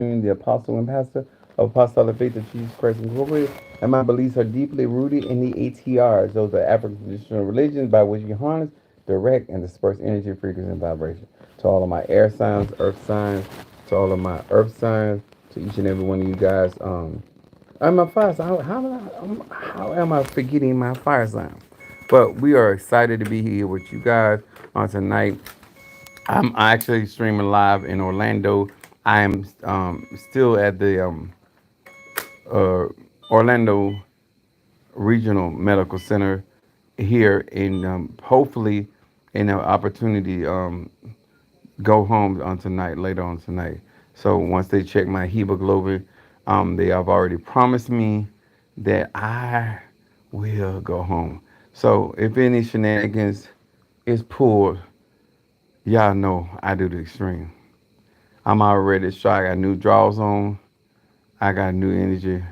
the apostle and pastor of Apostolic Faith of Jesus Christ Incorporated, and my beliefs are deeply rooted in the ATRs. Those are African traditional religions by which we harness, direct, and disperse energy, frequency, and vibration. To all of my air signs, earth signs, to all of my earth signs, to each and every one of you guys. I'm a fire sign. How am I forgetting my fire sign? But we are excited to be here with you guys on tonight. I'm actually streaming live in Orlando. I am still at the uh, Orlando Regional Medical Center here, and hopefully, in an opportunity, go home on tonight, later on tonight. So once they check my hemoglobin, they have already promised me that I will go home. So if any shenanigans is pulled, y'all know I do the extreme. I'm already sure I got new draws on. I got new energy.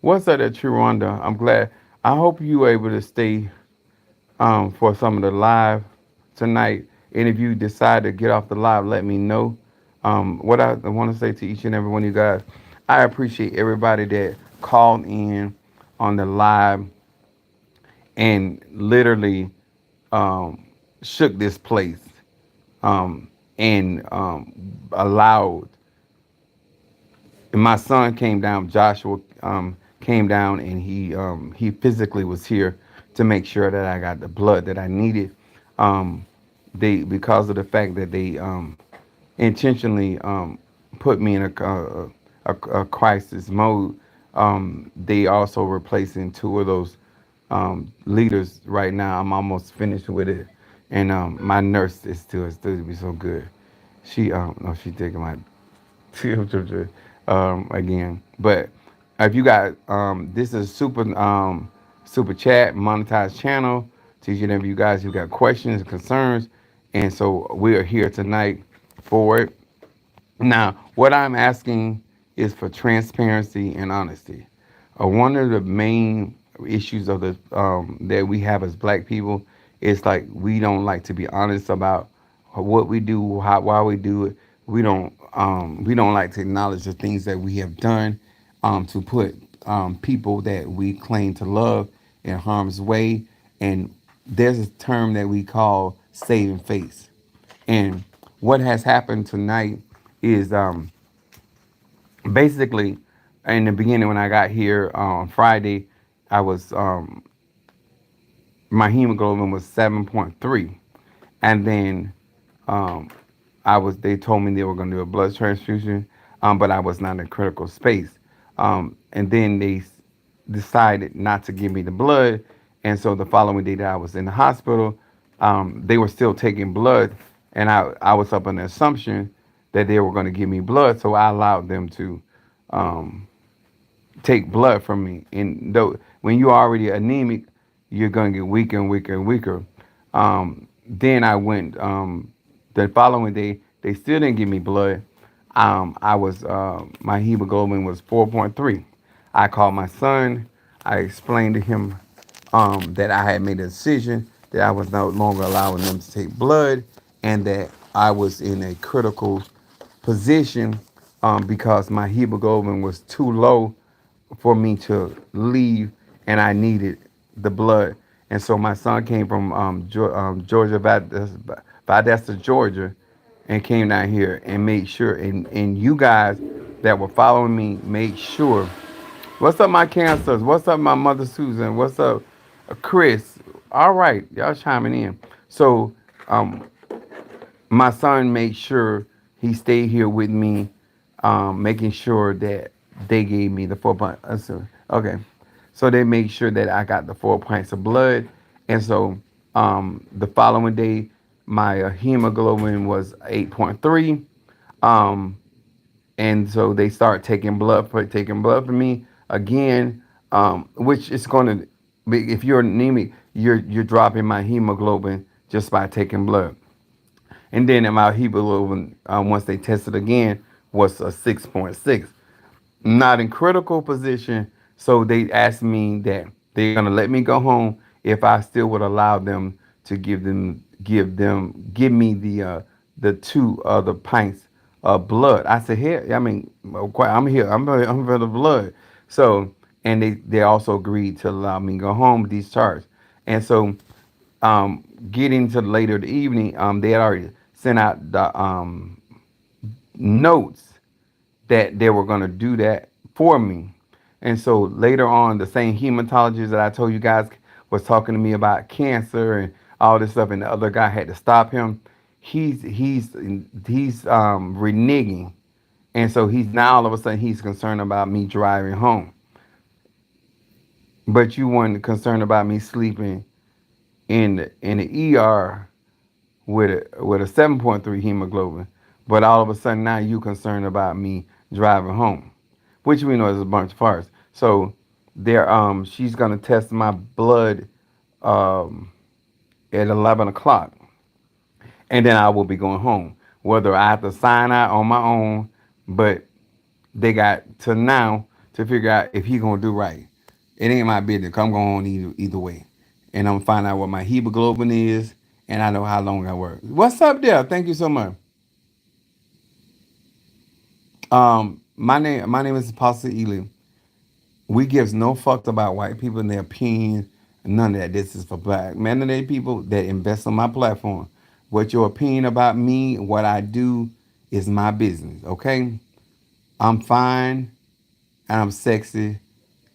What's up, that True Wonder? I'm glad. I hope you were able to stay for some of the live tonight. And if you decide to get off the live, let me know. What I want to say to each and every one of you guys, I appreciate everybody that called in on the live and literally um, shook this place and allowed. And my son came down. Joshua came down, and he physically was here to make sure that I got the blood that I needed. Um, they because of the fact that they intentionally put me in a crisis mode. They also replacing two of those leaders right now. I'm almost finished with it, and my nurse is still to be so good. She no, she taking my again. But if you got this is super chat monetized channel. Teaching them you guys who got questions and concerns, and so we are here tonight for it. Now, what I'm asking is for transparency and honesty. One of the main issues of the that we have as Black people is like we don't like to be honest about what we do, why we do it. We don't like to acknowledge the things that we have done to put people that we claim to love in harm's way. And there's a term that we call saving face. And what has happened tonight is basically in the beginning when I got here on Friday, I was my hemoglobin was 7.3, and then um, they told me they were going to do a blood transfusion, but I was not in critical space. And then they decided not to give me the blood, and so the following day that I was in the hospital, they were still taking blood, and I was up on the assumption that they were going to give me blood, so I allowed them to um, take blood from me. And though when you're already anemic, you're gonna get weaker and weaker and weaker. Then I went the following day. They still didn't give me blood. I was my hemoglobin was 4.3. I called my son. I explained to him that I had made a decision that I was no longer allowing them to take blood, and that I was in a critical position because my hemoglobin was too low for me to leave, and I needed the blood. And so my son came from Georgia, Valdosta, Georgia, and came down here and made sure. And you guys that were following me made sure. What's up, my cancers? What's up, my mother Susan? What's up, Chris? All right, y'all chiming in. So um, my son made sure he stayed here with me, making sure that they gave me the 4 point. Okay, so they made sure that I got the 4 pints of blood, and so the following day, my hemoglobin was 8.3. Um, and so they start taking blood from me again, which is going to, if you're anemic, you're dropping my hemoglobin just by taking blood. And then in my hemoglobin, once they tested again, was a 6.6. Not in critical position, so they asked me that they're gonna let me go home if I still would allow them to give me the two other pints blood. I said, here, I mean, I'm here. I'm for the blood. So, and they also agreed to allow me to go home with these charts. And so, getting to later the evening, they had already sent out the notes that they were going to do that for me. And so later on, the same hematologist that I told you guys was talking to me about cancer and all this stuff, and the other guy had to stop him. He's reneging, and so he's now all of a sudden he's concerned about me driving home. But you weren't concerned about me sleeping in the ER with a 7.3 hemoglobin. But all of a sudden now you concerned about me driving home, which we know is a bunch of farce. So she's gonna test my blood um at 11 o'clock, and then I will be going home. Whether I have to sign out on my own, but they got to now to figure out if he gonna do right. It ain't my business. I'm going on either way, and I'm gonna find out what my hemoglobin is, and I know how long I work. What's up there? Thank you so much. My name is Apostle Ely. We gives no fucks about white people and their opinion. None of that. This is for black melanated people that invest on my platform. What your opinion about me, what I do, is my business. Okay, I'm fine and I'm sexy.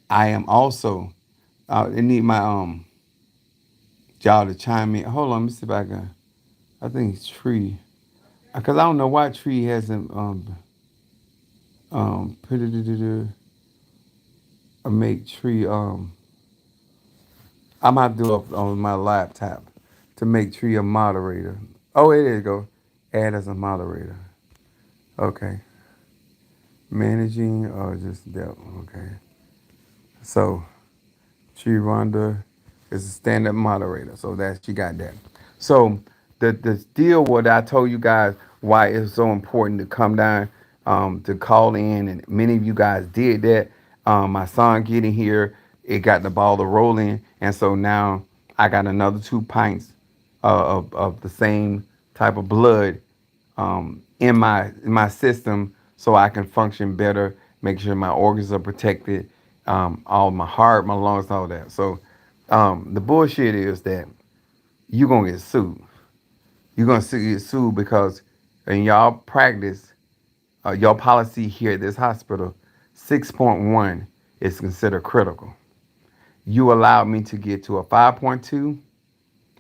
I am also. I need my y'all to chime in. Hold on, let me see if I can. I think it's Tree, because I don't know why Tree hasn't put it make Tree I'm gonna have to do it on my laptop to make Tree a moderator. Oh, there you go. Add as a moderator. Okay. Managing or just that. Okay. So Tree Rhonda is a stand-up moderator. So that she got that. So the deal what I told you guys why it's so important to come down to call in, and many of you guys did that. My son getting here, it got the ball rolling, and so now I got another 2 pints of the same type of blood in my system, so I can function better, make sure my organs are protected, all my heart, my lungs, all that. So the bullshit is that you're gonna get sued. You're gonna get sued because in y'all practice, your policy here at this hospital, 6.1 is considered critical. You allowed me to get to a 5.2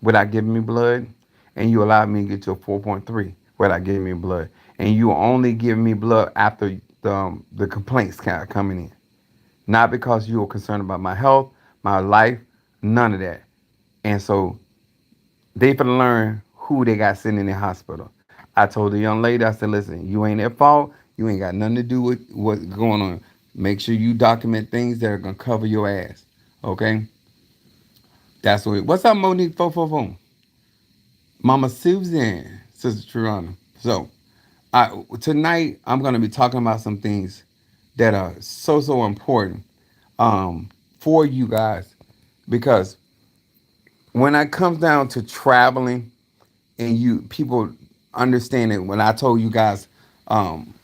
without giving me blood, and you allowed me to get to a 4.3 without giving me blood, and you only give me blood after the complaints coming in, not because you were concerned about my health, my life, none of that. And so they finna learn who they got sitting in the hospital. I told the young lady, I said, listen, you ain't at fault. You ain't got nothing to do with what's going on. Make sure you document things that are gonna cover your ass. Okay? That's what. What's up, Monique? 444. Mama Susan, Sister Triana. So, tonight I'm gonna be talking about some things that are so important for you guys, because when it comes down to traveling, and you people understand it, when I told you guys um,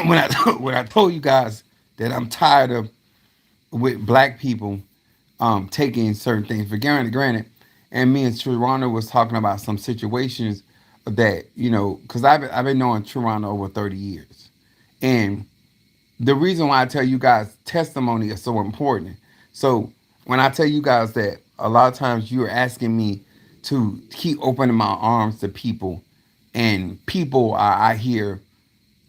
when I told you guys that I'm tired of with black people taking certain things for granted, and me and Toronto was talking about some situations that because I've been knowing Toronto over 30 years, and the reason why I tell you guys testimony is so important. So when I tell you guys that a lot of times you're asking me to keep opening my arms to people, and people are out here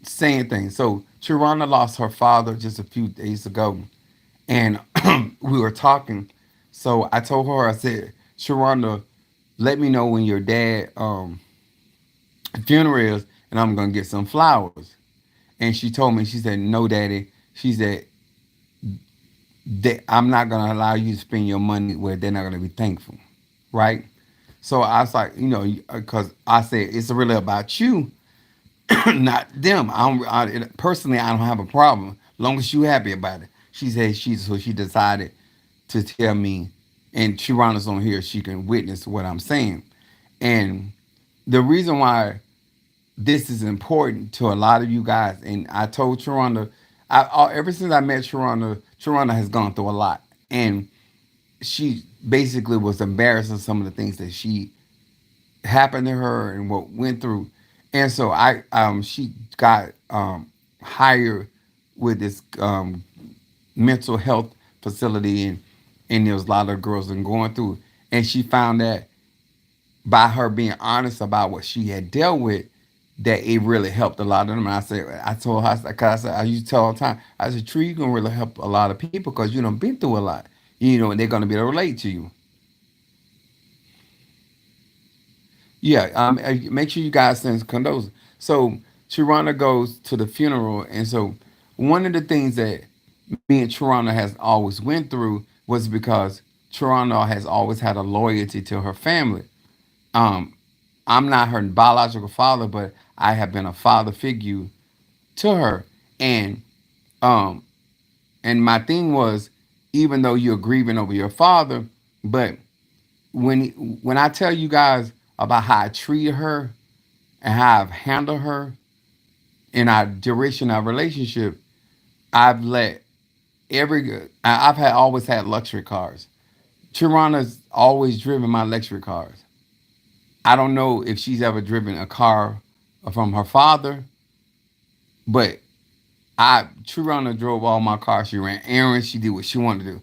saying things. So Sharona lost her father just a few days ago, and we were talking. So I told her, I said, Sharona, let me know when your dad funeral is, and I'm gonna get some flowers. And she told me, she said, no, daddy. She said, I'm not gonna allow you to spend your money where they're not gonna be thankful, right? So I was like, because I said it's really about you, not them. Personally, I don't have a problem, long as you happy about it. She said she decided to tell me, and Shirana's on here, she can witness what I'm saying. And the reason why this is important to a lot of you guys. And I told Sharonda, ever since I met Sharonda, Sharonda has gone through a lot, and she basically was embarrassed of some of the things that she happened to her and what went through. And so she got hired with this mental health facility, and there was a lot of girls and going through, and she found that by her being honest about what she had dealt with, that it really helped a lot of them. And I told her, I used to tell all the time, I said, Tree, you're gonna really help a lot of people because you done been through a lot, and they're gonna be able to relate to you. Yeah, make sure you guys send condolences. So Tirana goes to the funeral, and so one of the things that me and Tirana has always went through was because Tirana has always had a loyalty to her family. Um, I'm not her biological father, but I have been a father figure to her, and um, and my thing was, even though you're grieving over your father, but when I tell you guys about how I treated her and how I've handled her in our duration of our relationship, I've let I've had always had luxury cars. Tirana's always driven my luxury cars. I don't know if she's ever driven a car from her father, but Tirana drove all my cars. She ran errands. She did what she wanted to do.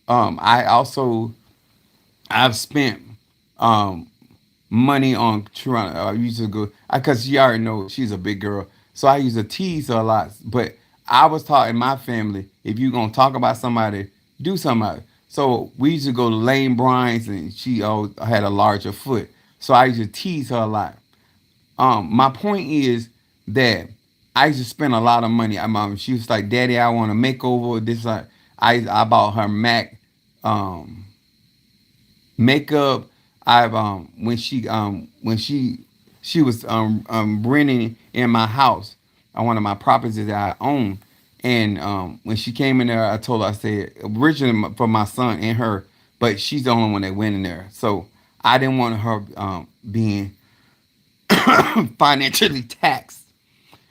Um, I also I've spent um money on Toronto. I used to go because you already know she's a big girl, so I used to tease her a lot. But I was taught in my family, if you're gonna talk about somebody, do somebody. So we used to go to Lane Bryant's, and she always had a larger foot, so I used to tease her a lot. My point is that I used to spend a lot of money. She was like, "Daddy, I want a makeover." This like I bought her Mac. Um, Makeup. I've when she was renting in my house on one of my properties that I own, and when she came in there, I told her, I said, originally for my son and her, but she's the only one that went in there, so I didn't want her being financially taxed.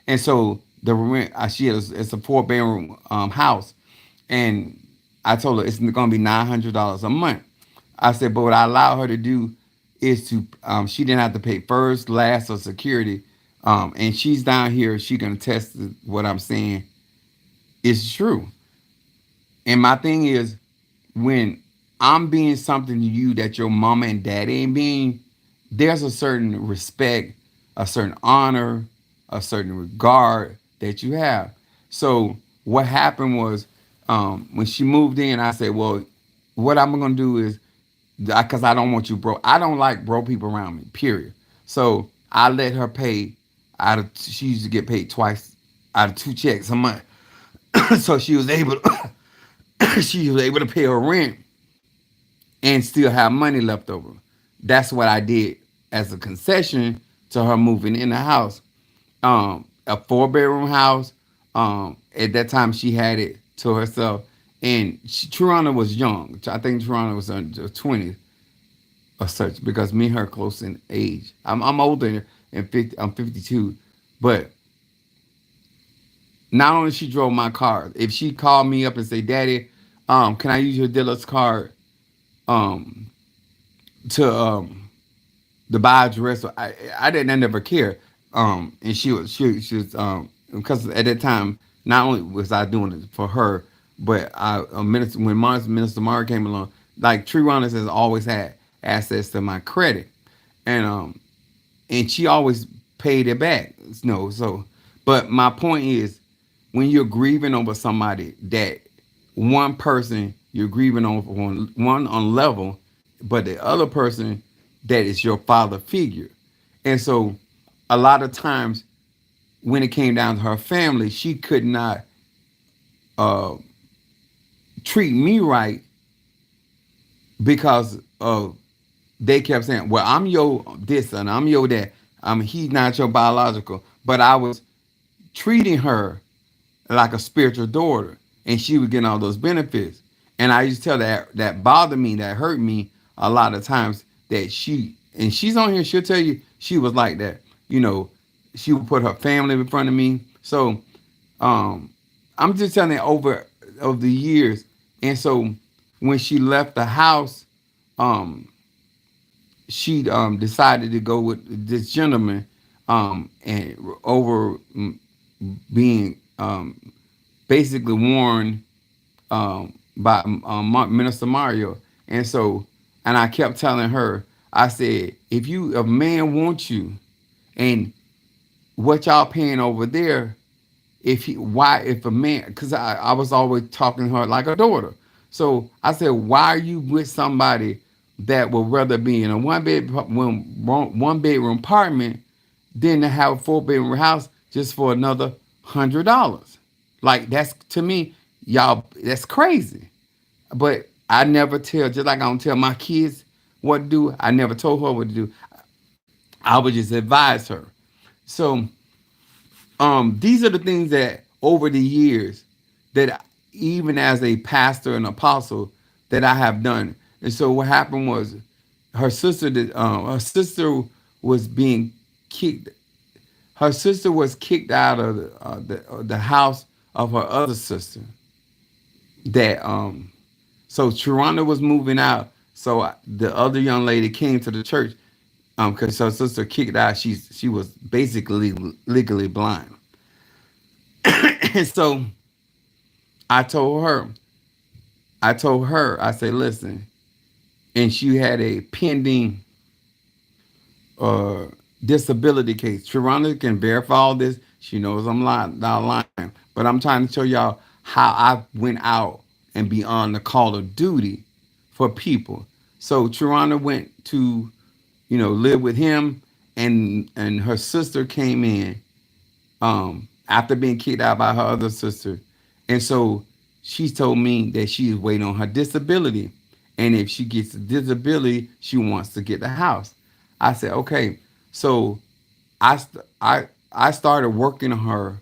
And so the rent, it's a 4 bedroom house, and I told her it's going to be $900 a month. I said, but what I allow her to do is to she didn't have to pay first, last, or security. And she's down here. She can attest to what I'm saying is true. And my thing is, when I'm being something to you that your mama and daddy ain't being, there's a certain respect, a certain honor, a certain regard that you have. So what happened was, when she moved in, I said, well, what I'm gonna do is, because I don't want you broke. I don't like broke people around me. Period. So I let her pay out of. She used to get paid twice out of 2 checks a month. So she was able. She was able to pay her rent and still have money left over. That's what I did as a concession to her moving in the house. A 4 bedroom house. At that time, she had it to herself, and Toronto was young. I think Toronto was in the 20s or such, because me and her close in age. I'm older and 50. I'm 52, but not only she drove my car. If she called me up and say, "Daddy, can I use your dealer's card um, to the buy dress?" I didn't. I never care. And she was because at that time, not only was I doing it for her, but when Minister Mara came along, like Tree Runners has always had access to my credit, and she always paid it back. No, so but my point is, when you're grieving over somebody, that one person you're grieving over one on level, but the other person that is your father figure. And so a lot of times when it came down to her family, she could not uh, treat me right because of they kept saying, "Well, I'm your this and I'm your that. He's not your biological." But I was treating her like a spiritual daughter, and she was getting all those benefits. And I used to tell that bothered me, that hurt me a lot of times. That she's on here. She'll tell you she was like that. you know, she would put her family in front of me. So um, I'm just telling you over the years. And so when she left the house, um, she decided to go with this gentleman, and over being basically warned by Minister Mario. And so, and I kept telling her, I said, if a man wants you, and what y'all paying over there, if a man, because I was always talking to her like a daughter. So I said, why are you with somebody that would rather be in a one bedroom apartment than to have a 4 bedroom house just for another $100? Like, that's, to me, y'all, that's crazy. But I never tell, just like I don't tell my kids what to do, I never told her what to do. I would just advise her. So these are the things that over the years that even as a pastor and apostle that I have done. And so what happened was her sister was being kicked. Her sister was kicked out of the house of her other sister. That so Sharonda was moving out. So the other young lady came to the church because her sister kicked out. She was basically legally blind. And so I told her, I said, listen, and she had a pending uh, disability case. Sharonda can verify all this. She knows I'm not lying. But I'm trying to show y'all how I went out and beyond the call of duty for people. So Sharonda went to, live with him, and her sister came in after being kicked out by her other sister. And so she told me that she is waiting on her disability. And if she gets the disability, she wants to get the house. I said, okay. So I started working on her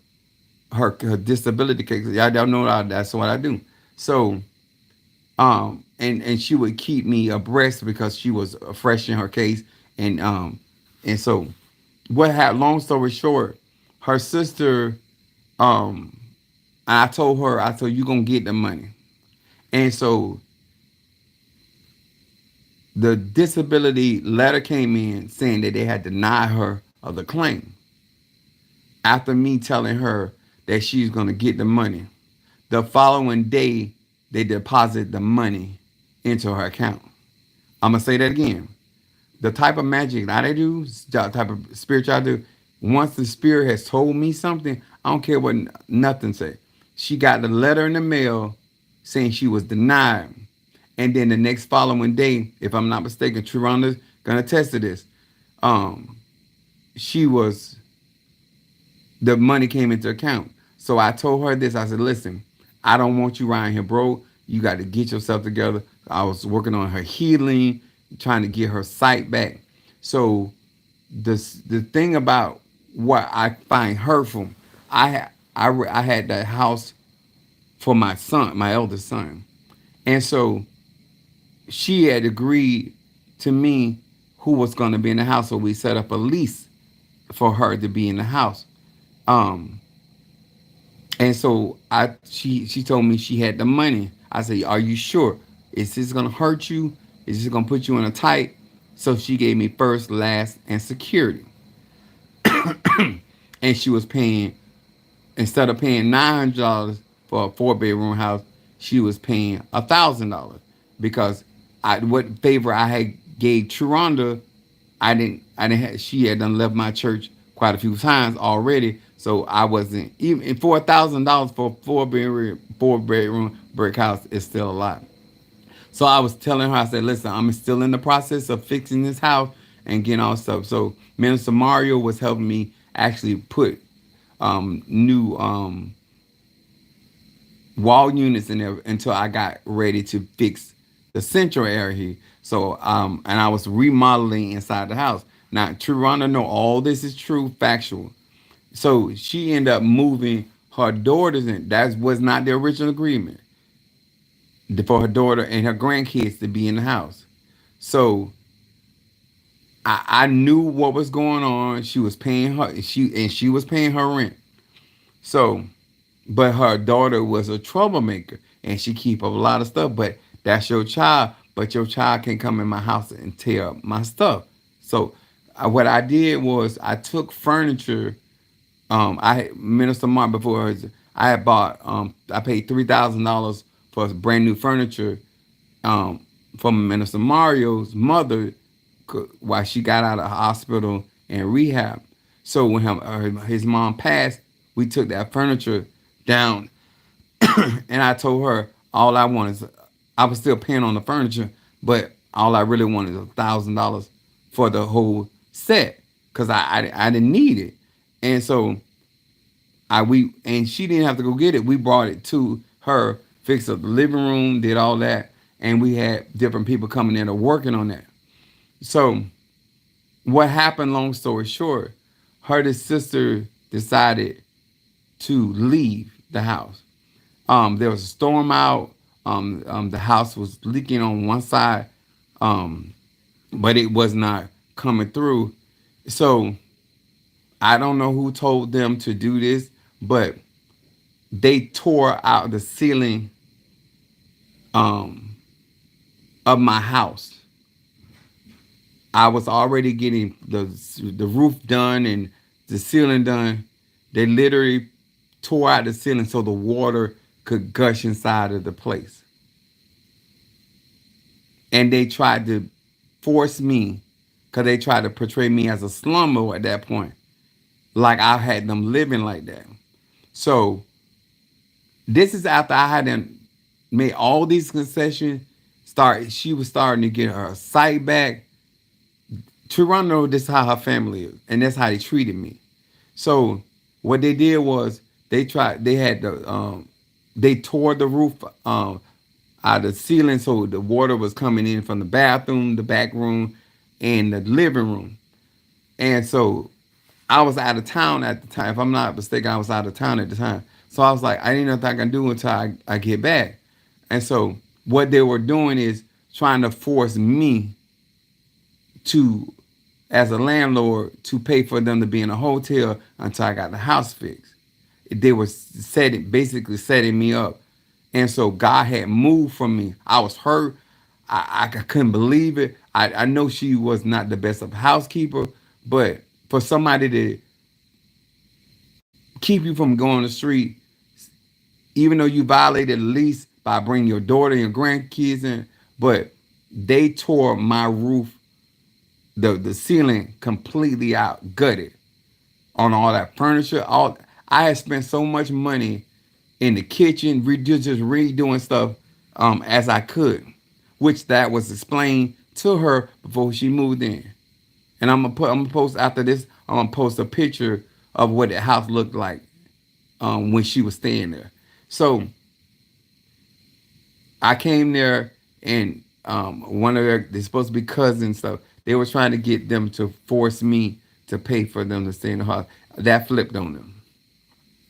disability case. Y'all don't know that's what I do. So and she would keep me abreast because she was fresh in her case. And so what happened, long story short, her sister, um I told her, I told you gonna get the money. And so the disability letter came in saying that they had denied her of the claim after me telling her that she's gonna get the money. The following day, they deposited the money into her account. I'm gonna say that again. The type of magic that I do, the type of spiritual I do, once the spirit has told me something, I don't care what nothing say. She got the letter in the mail saying she was denied. And then the next following day, if I'm not mistaken, Sharonda's gonna attest to this. Um, she was the money came into account. So I told her this. I said, listen, I don't want you around here, bro. You got to get yourself together. I was working on her healing, trying to get her sight back. So the thing about what I find hurtful, I had that house for my son, my eldest son. And so she had agreed to me who was going to be in the house. So we set up a lease for her to be in the house. Um, And so she told me she had the money. I said, "Are you sure? Is this gonna hurt you? Is this gonna put you in a tight?" So she gave me first, last, and security. And she was paying, instead of paying $900 for a 4 bedroom house, she was paying $1,000 because what favor I had gave Sharonda, I didn't have, she had done left my church quite a few times already. So I wasn't even $4,000 for a 4 bedroom brick house is still a lot. So I was telling her, I said, listen, I'm still in the process of fixing this house and getting all stuff. So Minister Mario was helping me actually put new wall units in there until I got ready to fix the central area here. So and I was remodeling inside the house. Now, Toronto, know all this is true, factual. So she ended up moving her daughters in. That was not the original agreement for her daughter and her grandkids to be in the house. So I knew what was going on. She was paying her she was paying her rent. So, but her daughter was a troublemaker and she keep up a lot of stuff. But that's your child. But your child can come in my house and tear up my stuff. So, what I did was I took furniture. I Minister Mark before I had bought. I paid $3,000 for brand new furniture. Um, from Minister Mario's mother while she got out of the hospital and rehab. So when his mom passed, we took that furniture down, and I told her all I wanted is I was still paying on the furniture, but all I really wanted is $1,000 for the whole set because I didn't need it, and so and she didn't have to go get it. We brought it to her, fixed up the living room, did all that, and we had different people coming in and working on that. So what happened, long story short, her sister decided to leave the house. There was a storm out. The house was leaking on one side, um, but it was not coming through. So I don't know who told them to do this, but they tore out the ceiling um, of my house. I was already getting the roof done and the ceiling done. They literally tore out the ceiling so the water could gush inside of the place. And they tried to force me, because they tried to portray me as a slumber at that point, like I had them living like that. So this is after I had made all these concessions. She was starting to get her sight back. Toronto, this is how her family is, and that's how they treated me. So what they did was they tore the roof out of the ceiling so the water was coming in from the bathroom, the back room, and the living room. And so I was out of town at the time. If I'm not mistaken, I was out of town at the time. So I was like, I didn't know nothing I can do until I get back. And so what they were doing is trying to force me to, as a landlord, to pay for them to be in a hotel until I got the house fixed. They were basically setting me up. And so God had moved from me. I was hurt. I couldn't believe it. I know she was not the best of housekeeper, but for somebody to keep you from going to the street, even though you violated the lease by bringing your daughter and your grandkids in, but they tore my roof, the ceiling completely out, gutted on all that furniture. All I had spent so much money in the kitchen, just redoing stuff as I could, which that was explained to her before she moved in. And I'm gonna post after this. I'm gonna post a picture of what the house looked like when she was staying there. So I came there, and one of they're supposed to be cousins, stuff. They were trying to get them to force me to pay for them to stay in the house. That flipped on them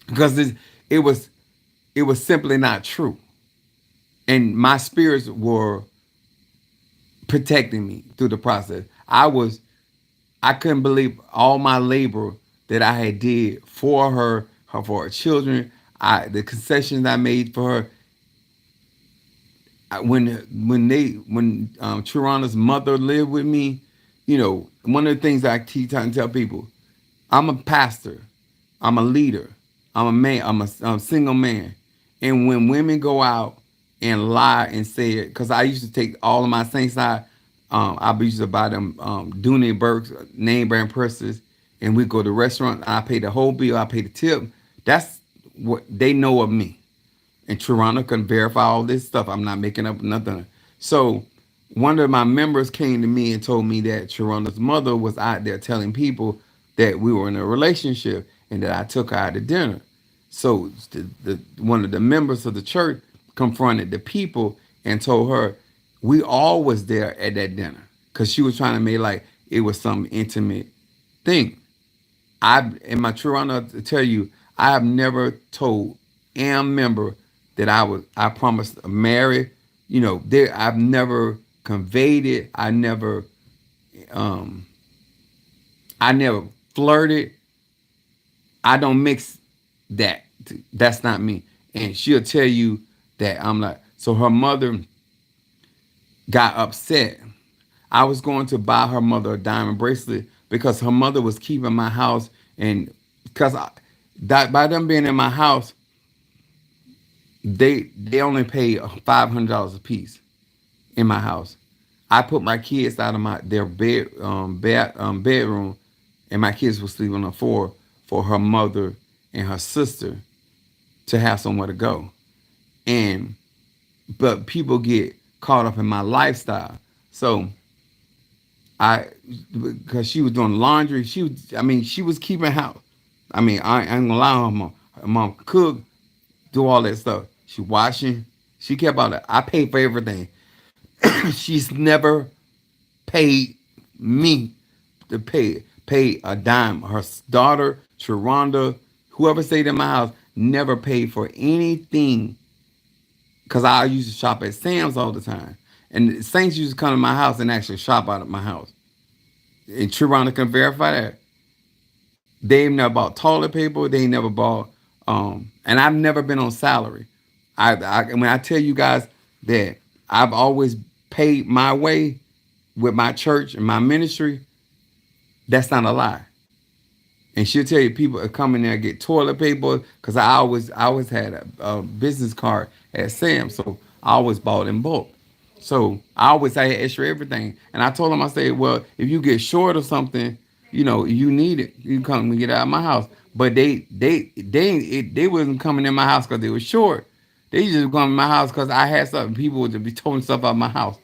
because it was it was simply not true, and my spirits were protecting me through the process. I couldn't believe all my labor that I had did for for her children. The concessions I made for her. When Tirana's mother lived with me, one of the things I keep trying to tell people, I'm a pastor, I'm a leader, I'm a man, I'm a single man, and when women go out and lie and say it, because I used to take all of my saints out, I used to buy them Dooney Burke's name brand purses, and we go to the restaurant. I pay the whole bill, I pay the tip. That's what they know of me. And Toronto can verify all this stuff. I'm not making up nothing. So one of my members came to me and told me that Toronto's mother was out there telling people that we were in a relationship and that I took her out to dinner. So one of the members of the church confronted the people and told her we all was there at that dinner because she was trying to make like it was some intimate thing. In my true honor to tell you, I have never told am member that I promised to marry. There I've never conveyed it. I never I never flirted. I don't mix that. That's not me. And she'll tell you that I'm like, so her mother got upset. I was going to buy her mother a diamond bracelet because her mother was keeping my house, and because that by them being in my house, they only pay $500 a piece in my house. I put my kids out of their bedroom, and my kids were sleeping on the floor for her mother and her sister to have somewhere to go. And but people get caught up in my lifestyle. So I, because she was doing laundry, she was keeping house. I ain't gonna lie, her mom cook, do all that stuff. She washing, she kept all that. I paid for everything. She's never paid me to pay a dime. Her daughter, Sharonda, whoever stayed in my house, never paid for anything because I used to shop at Sam's all the time. And Saints used to come to my house and actually shop out of my house. And Sharonda can verify that. They ain't never bought toilet paper. They ain't never bought, and I've never been on salary. When I tell you guys that I've always paid my way with my church and my ministry, that's not a lie. And she'll tell you people come in there and get toilet paper because I always had a business card at Sam, so I always bought in bulk. So I always had extra everything. And I told them, I said, well, if you get short of something, you need it. You come and get out of my house. But they wasn't coming in my house because they were short. They just come in my house because I had something. People would be throwing stuff out of my house.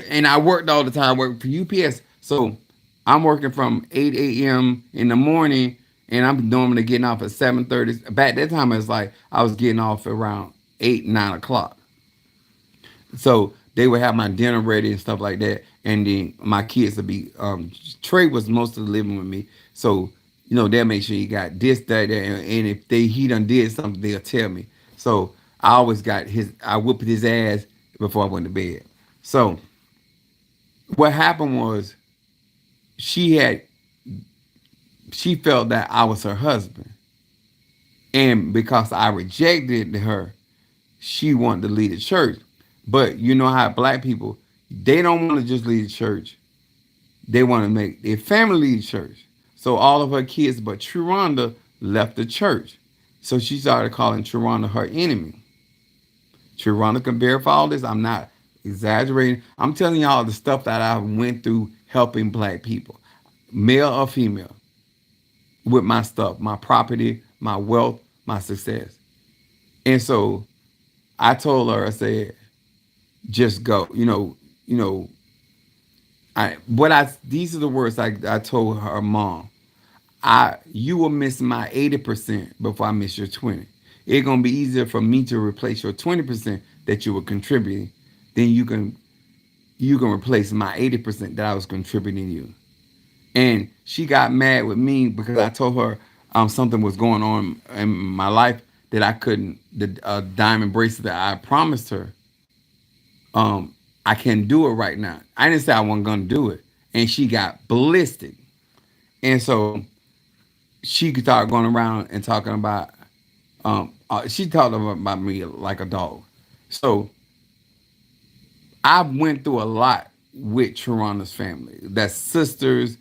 And I worked all the time. I worked for UPS. So I'm working from 8 a.m. in the morning, and I'm normally getting off at 7:30. Back that time, it was like I was getting off around 8, 9 o'clock. So they would have my dinner ready and stuff like that. And then my kids would be, Trey was mostly living with me. So, they'll make sure you got this, that, and if he done did something, they'll tell me. So I whooped his ass before I went to bed. So what happened was she had she felt that I was her husband, and because I rejected her, she wanted to lead the church. But you know how black people, they don't want to just lead the church; they want to make their family lead the church. So all of her kids, but Sharonda left the church, so she started calling Sharonda her enemy. Sharonda can verify all this. I'm not exaggerating. I'm telling y'all the stuff that I went through helping black people, male or female, with my stuff, my property, my wealth, my success. And so I told her, I said, just go. You know, these are the words I told her mom. You will miss my 80% before I miss your 20. It's gonna be easier for me to replace your 20% that you were contributing than you can replace my 80% that I was contributing to you. And she got mad with me because I told her something was going on in my life that I couldn't, the diamond bracelet that I promised her, I can't do it right now. I didn't say I wasn't gonna do it, and she got ballistic. And so she started going around and talking about, she talked about me like a dog. So I went through a lot with Toronto's family. That's sisters,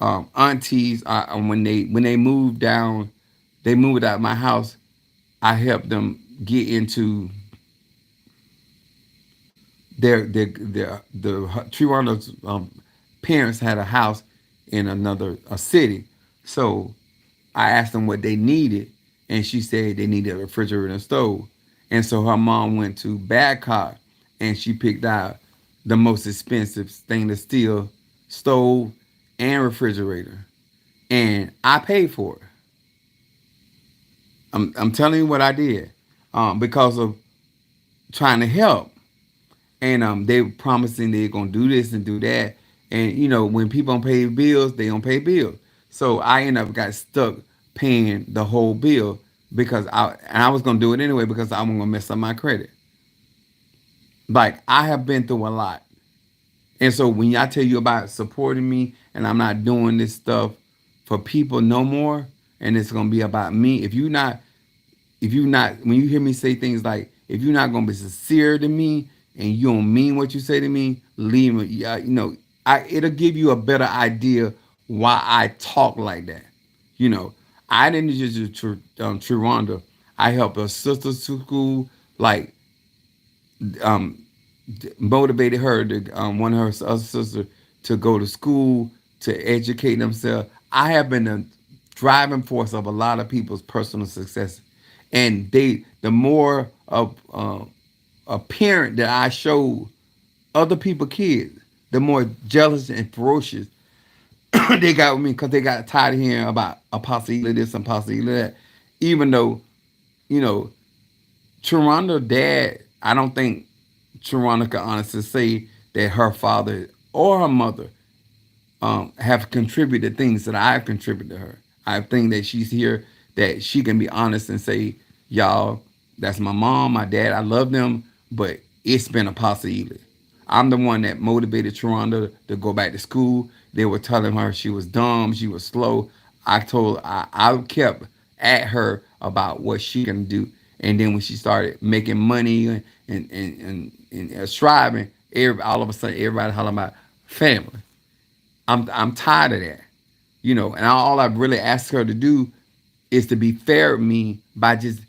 aunties. When they moved down, they moved out of my house. I helped them get into the Toronto's parents had a house in another a city, so I asked them what they needed, and she said they needed a refrigerator and a stove. And so her mom went to Badcock, and she picked out the most expensive stainless steel stove and refrigerator, and I paid for it. I'm telling you what I did, because of trying to help. And they were promising they're gonna do this and do that. And when people don't pay bills, they don't pay bills. So I ended up got stuck paying the whole bill because I was gonna do it anyway because I was gonna mess up my credit. Like I have been through a lot. And so when I tell you about supporting me and I'm not doing this stuff for people no more, and it's gonna be about me. If you not, when you hear me say things like, if you're not gonna be sincere to me and you don't mean what you say to me, leave me. Yeah, it'll give you a better idea why I talk like that. You know, I didn't just do Trinanda. I helped her sister to school, like um, motivated her to one of her other sisters to go to school to educate themselves. I have been the driving force of a lot of people's personal success, and the more of a parent that I showed other people kids, the more jealous and ferocious they got with me because they got tired of hearing about Apostle Ely this and Apostle Ely that. Even though, you know, Toronto dad, I don't think Toronto can honestly say that her father or her mother have contributed things that I've contributed to her. I think that she's here that she can be honest and say, y'all, that's my mom, my dad, I love them, but it's been a possibility. I'm the one that motivated Toronto to go back to school. They were telling her she was dumb, she was slow. I kept at her about what she can do. And then when she started making money and striving, all of a sudden everybody hollering about family. I'm tired of that, And all I've really asked her to do is to be fair with me by just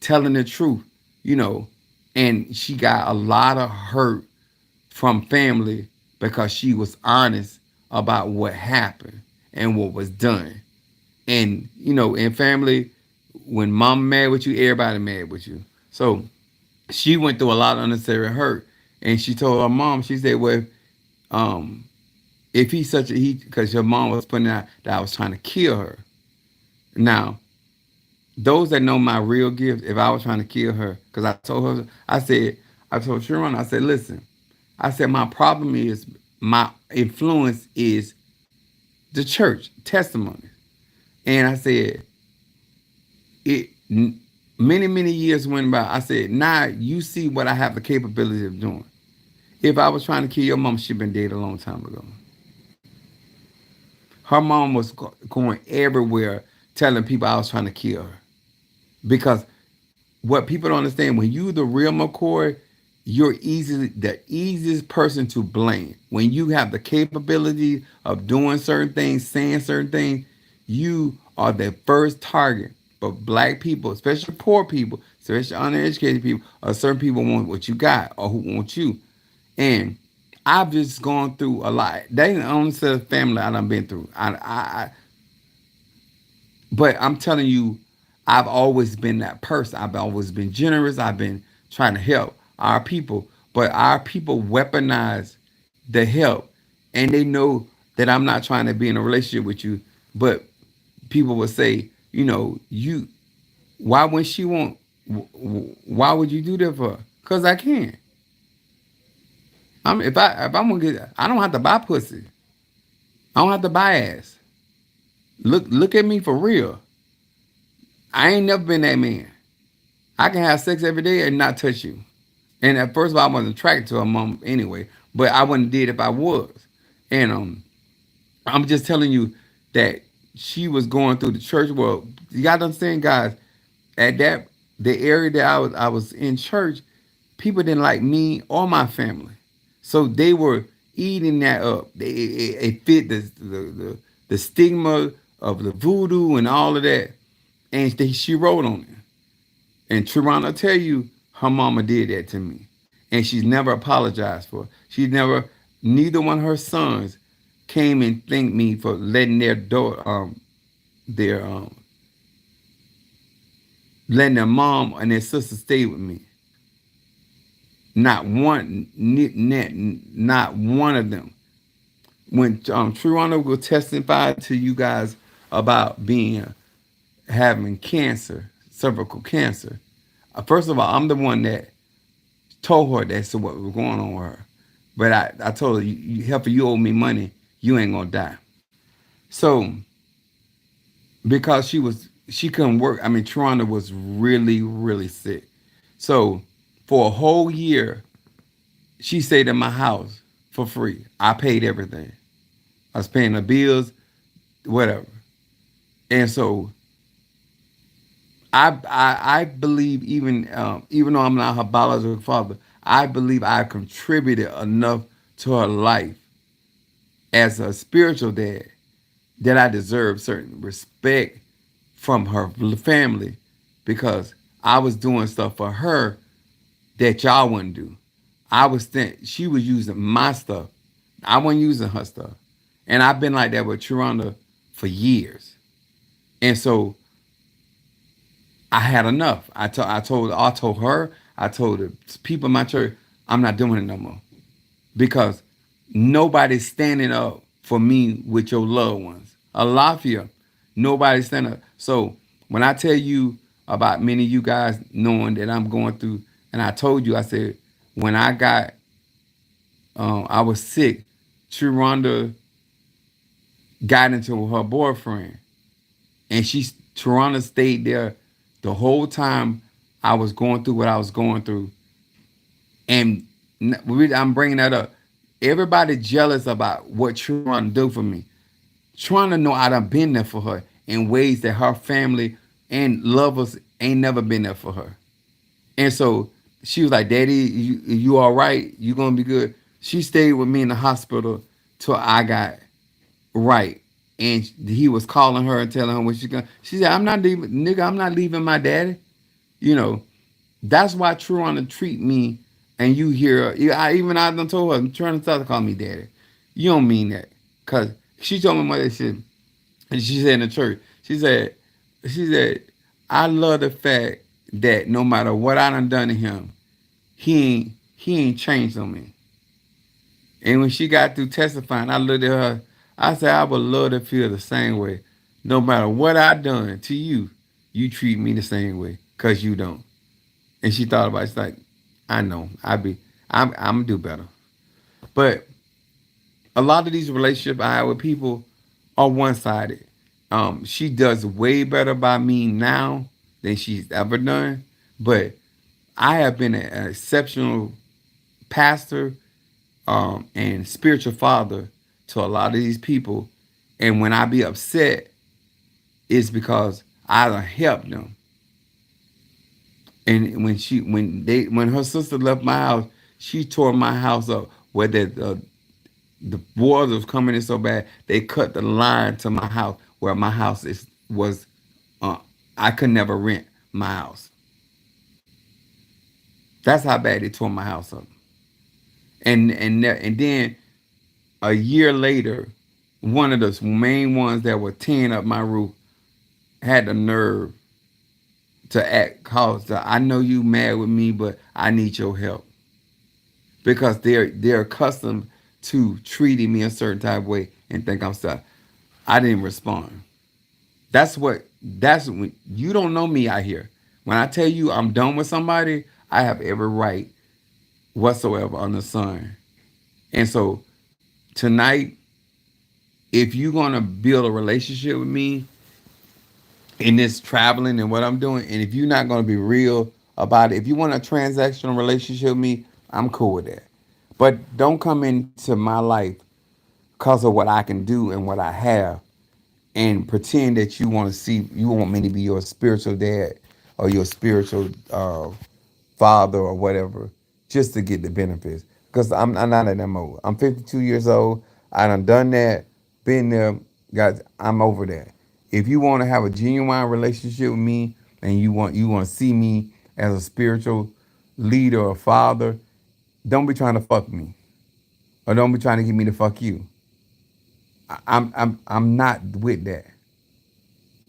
telling the truth, you know. And she got a lot of hurt from family because she was honest about what happened and what was done. And in family, when mom mad with you, everybody mad with you. So she went through a lot of unnecessary hurt, and she told her mom, she said, "Well, um, if he's such a because your mom was putting out that I was trying to kill her. Now, those that know my real gift, if I was trying to kill her, because I told Sharon, I said, listen, I said, my problem is my influence is the church testimony. And I said, many years went by. I said, now you see what I have the capability of doing. If I was trying to kill your mom, she'd been dead a long time ago. Her mom was going everywhere telling people I was trying to kill her. Because what people don't understand, when you the real McCoy, you're the easiest person to blame. When you have the capability of doing certain things, saying certain things, you are the first target. But black people, especially poor people, especially uneducated people, or certain people want what you got or who want you. And I've just gone through a lot. That ain't the only set of family I done been through. But I'm telling you, I've always been that person. I've always been generous. I've been trying to help our people. But our people weaponize the help. And they know that I'm not trying to be in a relationship with you. But people will say, why would she want, why would you do that for her? Because I can. If I'm gonna get, I don't have to buy pussy. I don't have to buy ass. Look at me for real. I ain't never been that man. I can have sex every day and not touch you. And at first of all, I wasn't attracted to her mom anyway, but I wouldn't did if I was. And I'm just telling you that she was going through the church world. You gotta understand, guys, at the area that I was in church, people didn't like me or my family. So they were eating that up. It fit the stigma of the voodoo and all of that. And she wrote on it. And Toronto tell you her mama did that to me. And she's never apologized for it. Neither one of her sons came and thanked me for letting their letting their mom and their sister stay with me. Not one, not one of them. When Toronto will testify to you guys about having cancer, cervical cancer. First of all, I'm the one that told her that's what was going on with her. But I told her, you owe me money, you ain't gonna die. So because she couldn't work, I mean, Toronto was really, really sick. So for a whole year, she stayed in my house for free. I paid everything. I was paying the bills, whatever. And so I believe even though I'm not her biological father, I believe I contributed enough to her life as a spiritual dad that I deserve certain respect from her family because I was doing stuff for her that y'all wouldn't do. She was using my stuff. I wasn't using her stuff. And I've been like that with Sharonda for years. And so I had enough. I told her, I told the people in my church, I'm not doing it no more. Because nobody's standing up for me with your loved ones. Alafia, nobody's standing up. So when I tell you about many of you guys knowing that I'm going through, and I told you, I said, when I was sick, Sharonda got into her boyfriend, and Sharonda stayed there the whole time I was going through what I was going through. And I'm bringing that up. Everybody jealous about what Sharonda do for me. Trying to know I done been there for her in ways that her family and lovers ain't never been there for her. And so she was like, Daddy, you all right? You gonna be good? She stayed with me in the hospital till I got right. And he was calling her and telling her when she gonna. She said, I'm not leaving, nigga, I'm not leaving my daddy. You know, that's why Truana treat me and you hear, I done told her, I'm trying to start to call me daddy. You don't mean that. Cause she told me what they said. And she said in the church, she said, I love the fact that no matter what I done to him, he ain't changed on me. And when she got through testifying, I looked at her, I said, I would love to feel the same way. No matter what I done to you, you treat me the same way. Cause you don't. And she thought about it. She's like, I know. I'm gonna do better. But a lot of these relationships I have with people are one sided. She does way better by me now than she's ever done. But I have been an exceptional pastor and spiritual father to a lot of these people. And when I be upset, it's because I done helped them. And when her sister left my house, she tore my house up. Where the boys was coming in so bad, they cut the line to my house where my house was. Uh, I could never rent my house. That's how bad they tore my house up. And then a year later, one of the main ones that were tearing up my roof had the nerve to act cause I know you mad with me, but I need your help because they're accustomed to treating me a certain type of way and think I'm stuck. I didn't respond. That's when you don't know me out here. When I tell you I'm done with somebody, I have every right whatsoever on the sun. And so tonight, if you're gonna build a relationship with me in this traveling and what I'm doing, and if you're not gonna be real about it, if you want a transactional relationship with me, I'm cool with that. But don't come into my life because of what I can do and what I have and pretend that you want me to be your spiritual dad or your spiritual father or whatever just to get the benefits. Because I'm not in that mode. I'm 52 years old. I done that, been there, guys. I'm over that. If you want to have a genuine relationship with me and you want to see me as a spiritual leader or father, don't be trying to fuck me or don't be trying to get me to fuck you. I'm not with that.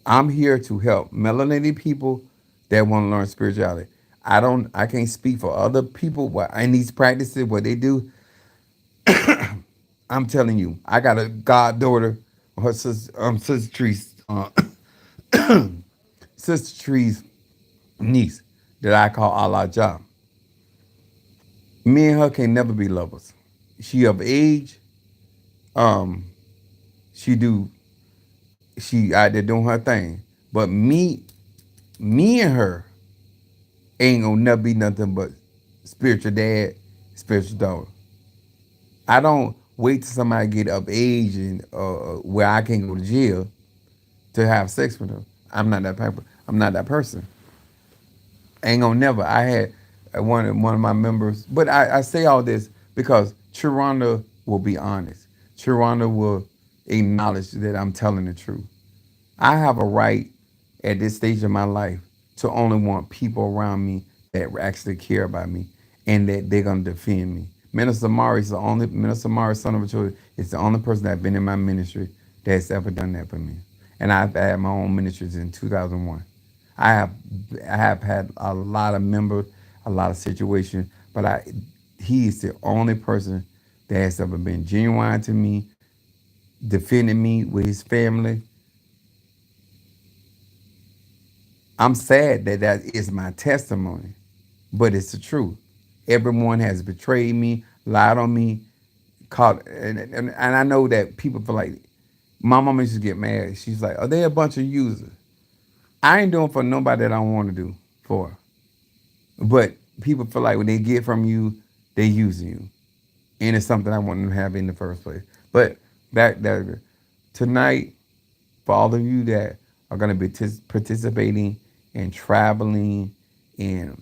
I'm here to help melanated people that want to learn spirituality. I can't speak for other people what in these practices what they do. I'm telling you, I got a goddaughter, her sister Tree's sister Tree's niece that I call Allah Jah. Me and her can never be lovers. She of age, um, she do she out there doing her thing. But me and her ain't gonna never be nothing but spiritual dad, spiritual daughter. I don't. wait till somebody get of age and where I can go to jail to have sex with them. I'm not that type. I'm not that person. Ain't gonna never. I had one of my members, but I say all this because Sharonda will be honest. Sharonda will acknowledge that I'm telling the truth. I have a right at this stage of my life to only want people around me that actually care about me and that they're gonna defend me. Minister Mari is the only Minister Mari, son of a choice, is the only person that's been in my ministry that's ever done that for me. And I've had my own ministries in 2001. I have I have had a lot of members, a lot of situations, but he is the only person that has ever been genuine to me, defending me with his family. I'm sad that that is my testimony, but it's the truth. Everyone has betrayed me, lied on me, called, and I know that people feel like my mama used to get mad. She's like, "Are they a bunch of users?" I ain't doing for nobody that I don't want to do for, but people feel like when they get from you, they using you, and it's something I want them to have in the first place. But that tonight, for all of you that are going to be participating and traveling and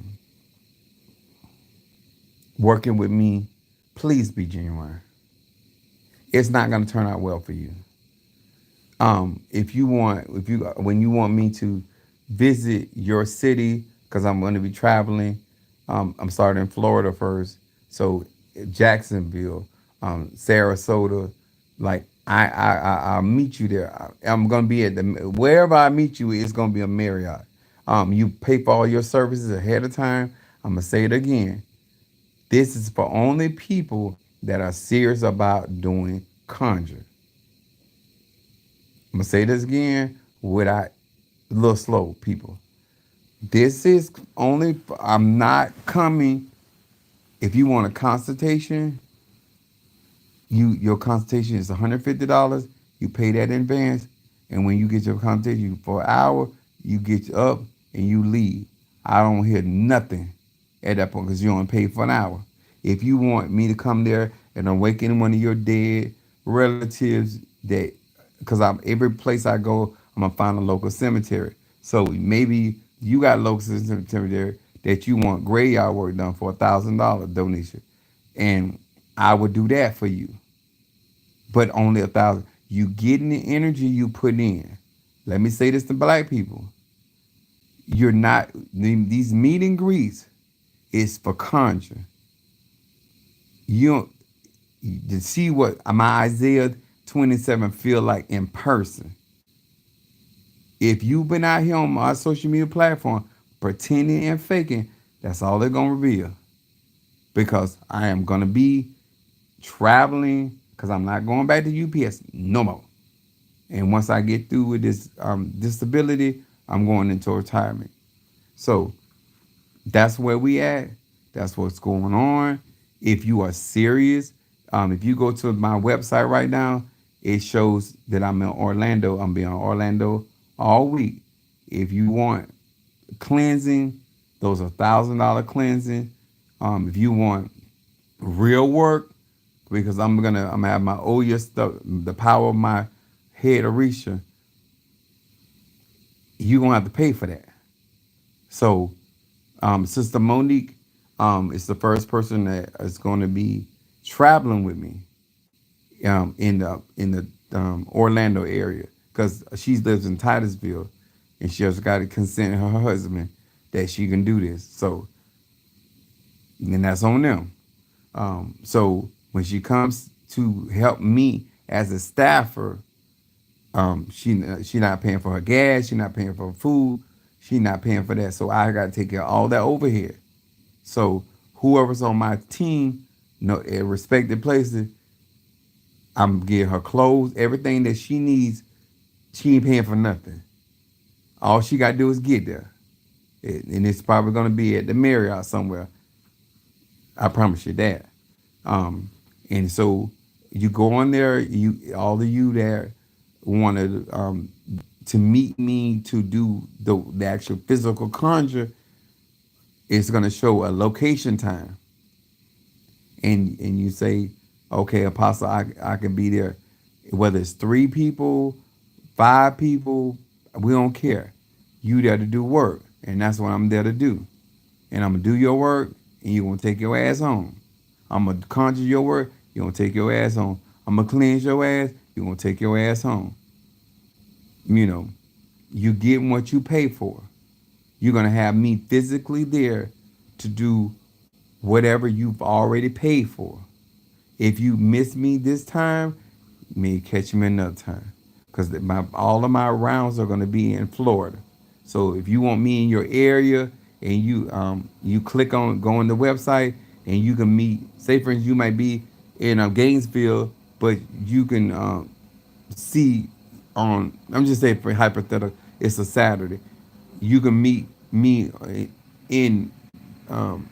working with me, please be genuine. It's not going to turn out well for you. If you when you want me to visit your city, because I'm going to be traveling, I'm starting in Florida first, so Jacksonville, Sarasota, like I'll meet you there. I'm going to be at the wherever I meet you. It's going to be a Marriott. You pay for all your services ahead of time. I'm gonna say it again. This is for only people that are serious about doing conjure. I'm gonna say this again without a little slow, people. This is only. I'm not coming. If you want a consultation, your consultation is $150. You pay that in advance, and when you get your consultation for an hour, you get up and you leave. I don't hear nothing at that point because you only paid for an hour. If you want me to come there and awaken one of your dead relatives, that because I'm every place I go, I'm gonna find a local cemetery. So maybe you got a local cemetery that you want graveyard work done for $1,000 donation, and I would do that for you, but only 1,000. You getting the energy you put in. Let me say this to black people: you're not these meet and greets is for conjuring. You don't to see what my Isaiah 27 feel like in person. If you've been out here on my social media platform pretending and faking, that's all they're gonna reveal. Because I am gonna be traveling because I'm not going back to UPS no more. And once I get through with this disability, I'm going into retirement. So that's where we at. That's what's going on. If you are serious, if you go to my website right now, it shows that I'm in Orlando. I'm being in Orlando all week. If you want cleansing, those are $1,000 cleansing. If you want real work, because I'm gonna have my Oya stuff, the power of my head Orisha, you're gonna have to pay for that. So Sister Monique is the first person that is going to be traveling with me in the Orlando area because she lives in Titusville, and she just got to consent her husband that she can do this. So, and that's on them. So when she comes to help me as a staffer, she not paying for her gas, she not paying for her food, she not paying for that. So I got to take care of all that overhead. So whoever's on my team, at respected places, I'm getting her clothes, everything that she needs. She ain't paying for nothing. All she got to do is get there, and it's probably gonna be at the Marriott somewhere. I promise you that. Um, and so you go on there. You all of you that want to meet me to do the actual physical conjure, it's gonna show a location time, and you say Okay, Apostle, I can be there. Whether it's 3 people, 5 people, we don't care. You there to do work, and that's what I'm there to do. And I'm gonna do your work, and you gonna take your ass home. I'm gonna conjure your work, you gonna take your ass home. I'm gonna cleanse your ass, you gonna take your ass home. You know, you getting what you pay for. You're gonna have me physically there to do whatever you've already paid for. If you miss me this time, me catch me another time, because all of my rounds are going to be in Florida. So if you want me in your area, and you click on go on the website, and you can meet. Say for instance, you might be in Gainesville, but you can see on. I'm just saying for hypothetical, it's a Saturday. You can meet me in um,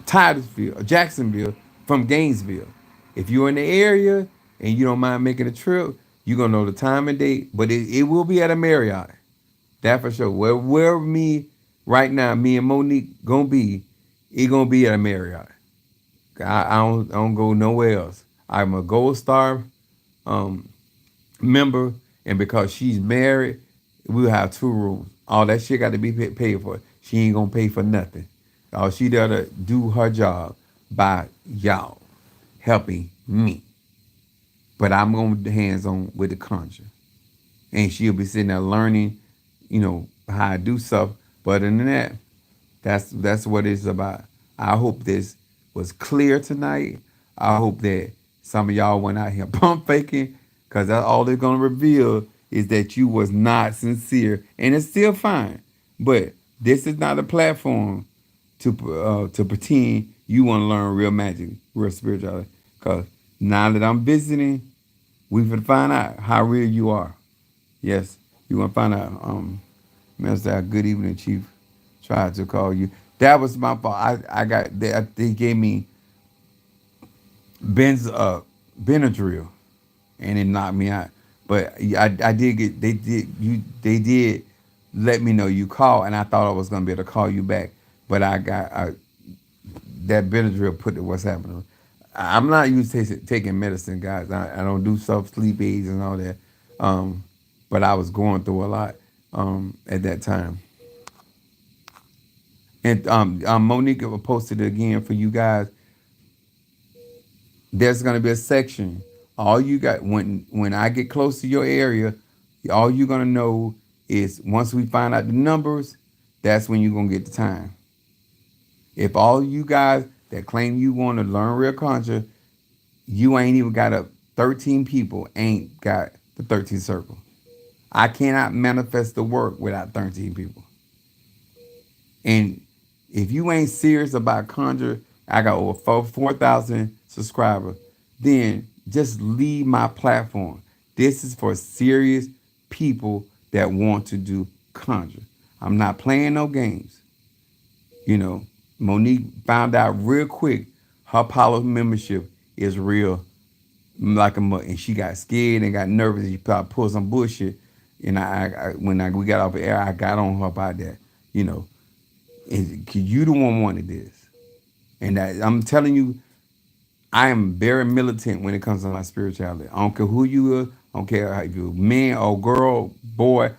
Titusville, Jacksonville from Gainesville. If you're in the area and you don't mind making a trip, you're gonna know the time and date, but it will be at a Marriott. That for sure. Where me right now, me and Monique gonna be, it gonna be at a Marriott. I don't go nowhere else. I'm a Gold Star um, member, and because she's married, we'll have 2 rooms. All that shit got to be paid for. She ain't gonna pay for nothing. All she there to do her job by y'all helping me. But I'm gonna be hands on with the conjure, and she'll be sitting there learning, how I do stuff. But other than that, that's what it's about. I hope this was clear tonight. I hope that some of y'all went out here pump faking, because that's all they're gonna reveal is that you was not sincere, and it's still fine. But this is not a platform to pretend you want to learn real magic, real spirituality. Because now that I'm visiting, we can find out how real you are. Yes, you want to find out. Minister, good evening, Chief. Tried to call you. That was my fault. I got they gave me Benadryl, and it knocked me out. But I did get they did let me know you called, and I thought I was gonna be able to call you back, but that Benadryl put what's happening. I'm not used to taking medicine, guys. I don't do self sleep aids and all that. Um, but I was going through a lot at that time. And Monique will post it again for you guys. There's gonna be a section. All you got when I get close to your area, all you're gonna know is once we find out the numbers, that's when you're gonna get the time. If all you guys that claim you want to learn real conjure, you ain't even got 13 people ain't got the 13th circle. I cannot manifest the work without 13 people. And if you ain't serious about conjure, I got over 4,000 subscribers, then just leave my platform. This is for serious people that want to do conjure. I'm not playing no games. You know, Monique found out real quick her Apollo membership is real, like and she got scared and got nervous. And she probably pulled some bullshit. And we got off the air, I got on her about that. You know, you the one wanted this, and I'm telling you, I am very militant when it comes to my spirituality. I don't care who you are. I don't care if you're man or girl, boy.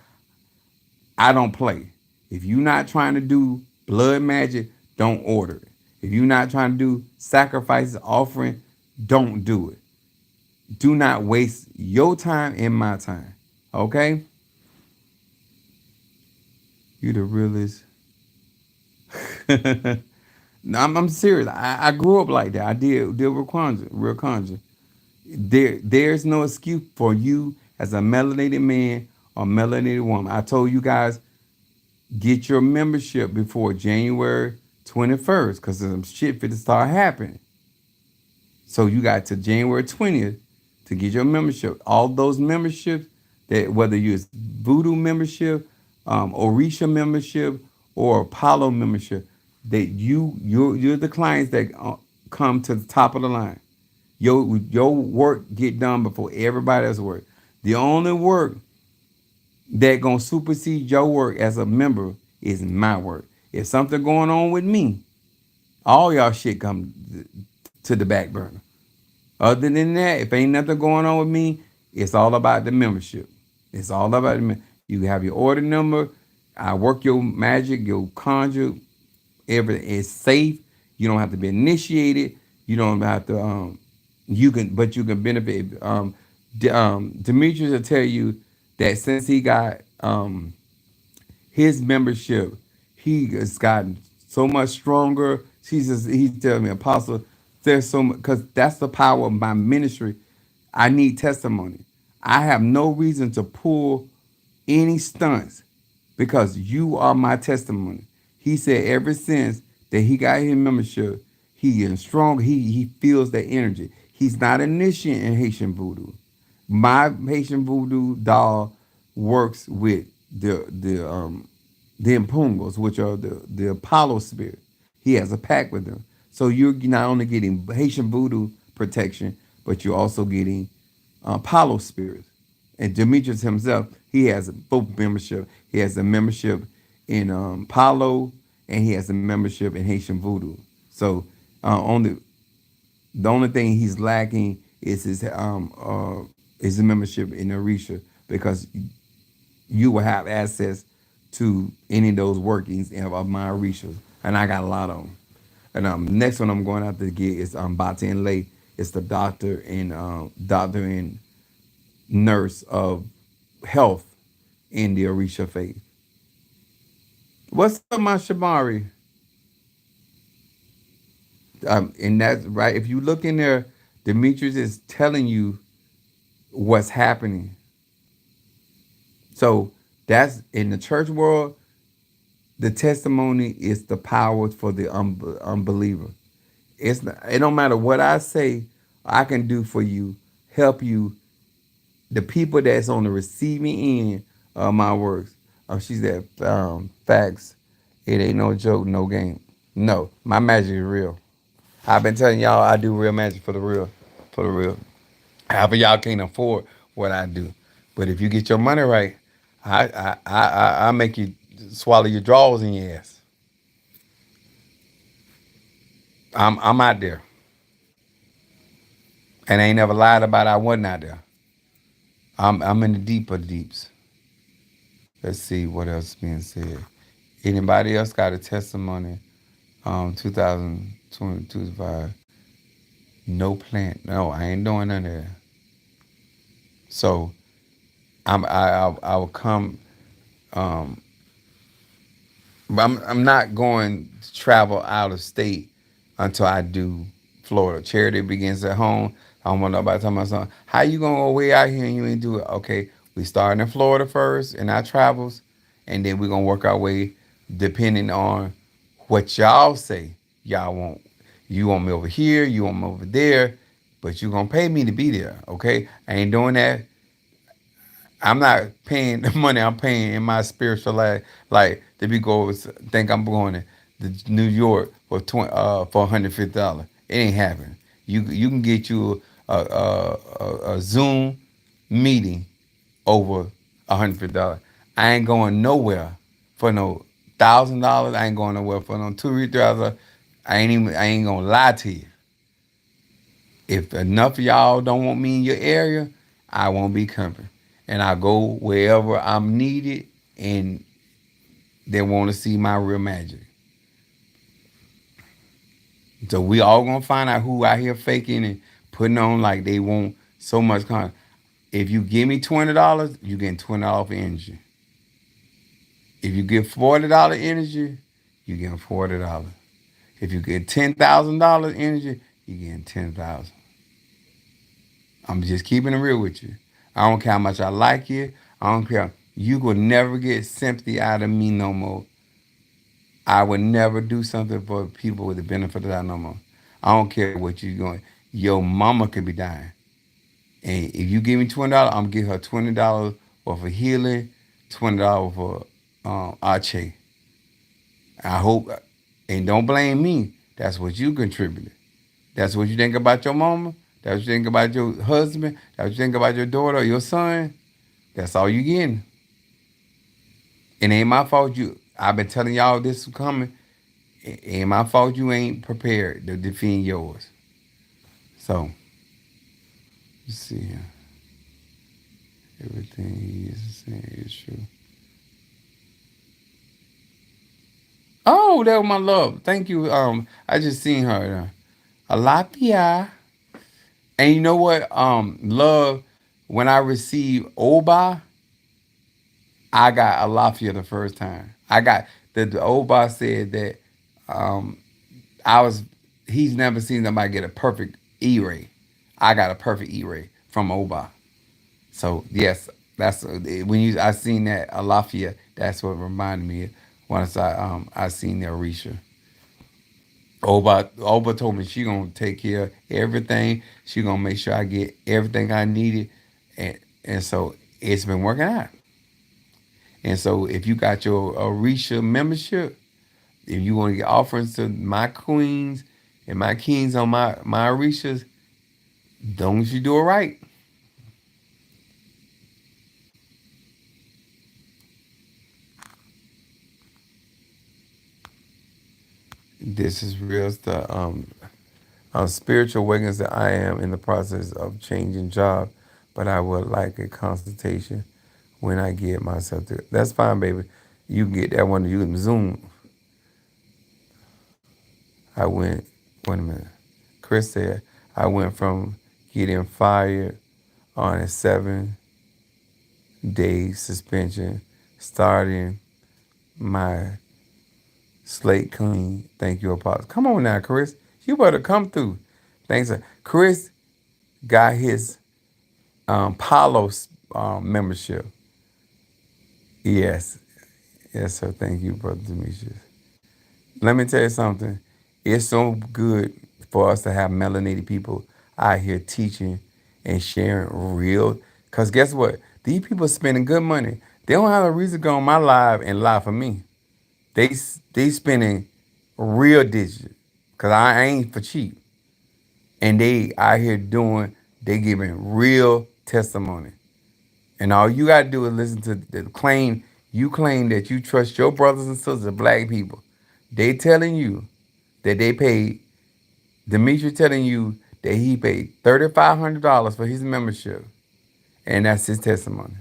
I don't play. If you're not trying to do blood magic, don't order it. If you're not trying to do sacrifices, offering, don't do it. Do not waste your time and my time. Okay? You the realest. No, I'm serious. I grew up like that. I did real conjure, real conjure. There's no excuse for you as a melanated man or melanated woman. I told you guys, get your membership before January 21st, because some shit fit to start happening. So you got to January 20th to get your membership. All those memberships, that whether you use Voodoo membership, Orisha membership, or Apollo membership, that you're the clients that come to the top of the line. Your work get done before everybody else's work. The only work that gonna supersede your work as a member is my work. If something going on with me, all y'all shit come to the back burner. Other than that, if ain't nothing going on with me, it's all about the membership. It's all about you have your order number. I work your magic, your conjure. Everything is safe. You don't have to be initiated. You don't have to. But you can benefit. Demetrius will tell you that since he got his membership, he has gotten so much stronger. He's telling me, Apostle, there's so much, because that's the power of my ministry. I need testimony. I have no reason to pull any stunts because you are my testimony. He said ever since that he got his membership, he is strong. He feels the energy. He's not initiating in Haitian voodoo. My Haitian voodoo doll works with the impungos, which are the Apollo spirit. He has a pact with them. So you're not only getting Haitian voodoo protection, but you're also getting Apollo spirits. And Demetrius himself, he has both membership. He has a membership in Palo, and he has a membership in Haitian voodoo. So only the only thing he's lacking is a membership in Orisha, because you will have access to any of those workings of my Orishas, and I got a lot of them. And next one I'm going out to get is Bata and Lay. It's the doctor and nurse of health in the Orisha faith. What's up, my Shamari? And that's right. If you look in there, Demetrius is telling you what's happening. So that's in the church world. The testimony is the power for the unbeliever. It don't matter what I say, I can do for you, help you. The people that's on the receiving end of my works. She said, facts. It ain't no joke, no game. No, my magic is real. I've been telling y'all I do real magic for the real, for the real. Half of y'all can't afford what I do, but if you get your money right, I make you swallow your drawers in your ass. I'm out there, and I ain't never lied about I wasn't out there. I'm in the deep of the deeps. Let's see what else is being said. Anybody else got a testimony? 2025. No plant. No, I ain't doing none of that. So I will come. Um, but I'm not going to travel out of state until I do Florida. Charity begins at home. I don't want nobody talking about something. How you gonna go way out here and you ain't do it? Okay, we starting in Florida first in our travels, and then we're gonna work our way depending on what y'all say y'all want. You want me over here, you want me over there, but you gonna pay me to be there, okay? I ain't doing that. I'm not paying the money I'm paying in my spiritual life, like to be think I'm going to New York for $150. It ain't happening. You can get you a Zoom meeting over $150. I ain't going nowhere for no $1,000. I ain't going nowhere for no $2,000. I ain't gonna lie to you. If enough of y'all don't want me in your area, I won't be coming. And I go wherever I'm needed and they want to see my real magic. So we all gonna find out who out here faking and putting on like they want so much content. If you give me $20, you get $20 energy. If you get $40 energy, you get $40. If you get $10,000 energy, you get 10,000. I'm just keeping it real with you. I don't care how much I like you. I don't care. You will never get sympathy out of me no more. I would never do something for people with the benefit of that no more. I don't care what you're going. Your mama could be dying. And if you give me $20, I'm gonna give her $20 worth of healing, $20 for Arche. I hope, and don't blame me. That's what you contributed. That's what you think about your mama. That's what you think about your husband. That's what you think about your daughter or your son. That's all you getting. It ain't my fault I've been telling y'all this is coming. It ain't my fault you ain't prepared to defend yours. So you see here, everything he is saying is true. Oh, that was my love. Thank you. I just seen her. Alapia. And you know what? Love. When I received Oba, I got Alafia the first time. I got the Oba said that um I was he's never seen somebody get a perfect E-ray. I got a perfect E-ray from Oba. So yes, that's when you I seen that Alafia. That's what reminded me once I seen the Orisha. Oba told me she gonna take care of everything. She gonna make sure I get everything I needed, and so it's been working out. And so if you got your Orisha membership, if you want to get offerings to my queens and my kings on my Orishas, don't you do it right. This is real stuff. Spiritual awakenings that I am in the process of changing job, but I would like a consultation when I get myself to. That's fine, baby. You can get that one. You can Zoom. I went. Wait a minute. Chris said I went from getting fired on a 7 day suspension, starting my slate clean. Thank you, Apostle. Come on now, Chris. You better come through. Thanks. Chris got his Palos membership. Yes. Yes, sir. Thank you, Brother Demetrius. Let me tell you something. It's so good for us to have melanated people out here teaching and sharing real. Because guess what? These people spending good money. They don't have a reason to go on my live and lie for me. They spending real digits. Because I ain't for cheap. And they out here they giving real testimony. And all you gotta do is listen to the claim. You claim that you trust your brothers and sisters, black people. They telling you that they paid. Demetri telling you that he paid $3,500 for his membership, and that's his testimony.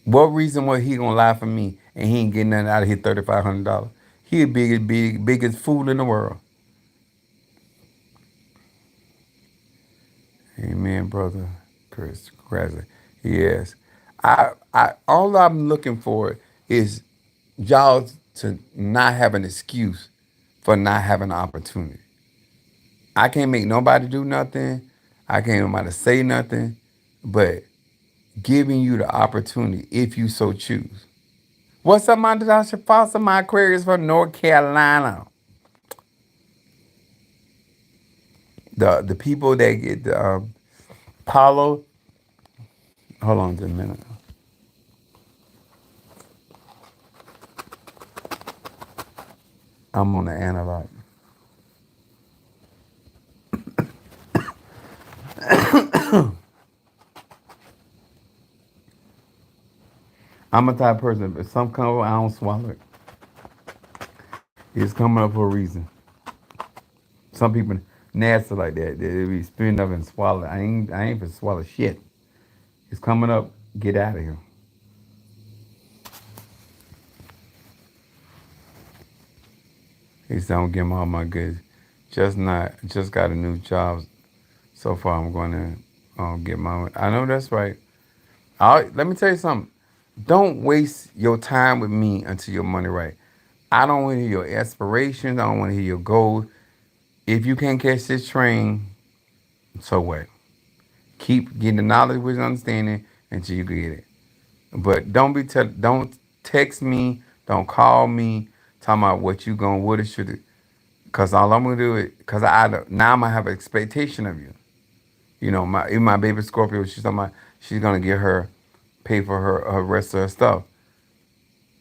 What reason was he gonna lie for me and he ain't getting nothing out of his $3,500? He the biggest fool in the world. Amen, brother Chris Grasley. Yes. All I'm looking for is y'all to not have an excuse for not having an opportunity. I can't make nobody do nothing. I can't make nobody say nothing, but giving you the opportunity if you so choose. What's up, my Dasha Foster? My Aquarius from North Carolina. The people that get the Paulo. Hold on just a minute. I'm on the analog. I'm a type of person. If something come up, I don't swallow it. It's coming up for a reason. Some people nasty like that. They be spitting up and swallow. I ain't for swallow shit. It's coming up. Get out of here. He said, "I'm getting all my goods. Just got a new job. So far, I'm going to get my. I know that's right. Let me tell you something. Don't waste your time with me until your money right. I don't want to hear your aspirations. I don't want to hear your goals. If you can't catch this train, so what? Keep getting the knowledge with understanding until you get it. But don't text me. Don't call me. Talking about what you going, what it should. Cause all I'm gonna do is, cause now I'm gonna have an expectation of you. You know, even my baby Scorpio, she's talking about she's gonna get her, pay for her rest of her stuff.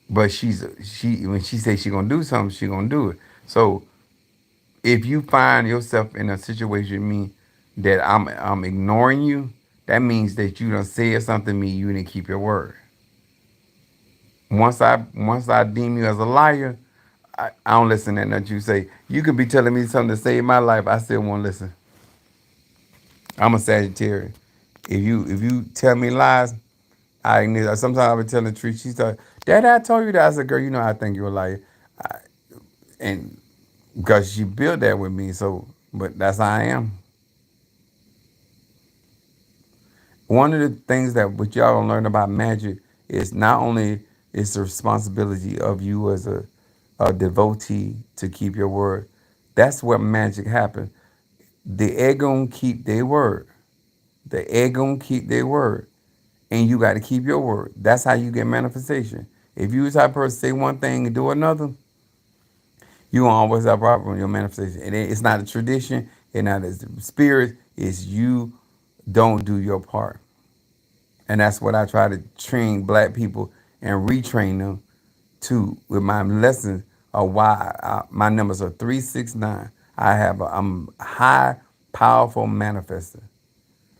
But she when she says she's gonna do something, she gonna do it. So if you find yourself in a situation with me that I'm ignoring you, that means that you done said something to me, you didn't keep your word. Once I deem you as a liar, I don't listen to nothing you say. You could be telling me something to save my life. I still won't listen. I'm a Sagittarius. If you tell me lies, I ignore. Sometimes I would tell the truth. She said, "Daddy, I told you that." I said, "Girl, you know I think you're a liar," and because she built that with me. So, but that's how I am. One of the things that what y'all gonna learn about magic is not only is the responsibility of you as a devotee to keep your word. That's where magic happens. The egg gonna keep their word. The egg gonna keep their word, and you got to keep your word. That's how you get manifestation. If you the type of person say one thing and do another, you gonna always have a problem with your manifestation. And it's not a tradition, it's not a spirit. It's you don't do your part. And that's what I try to train black people and retrain them to with my lessons of why my numbers are 369. I'm high, powerful manifester.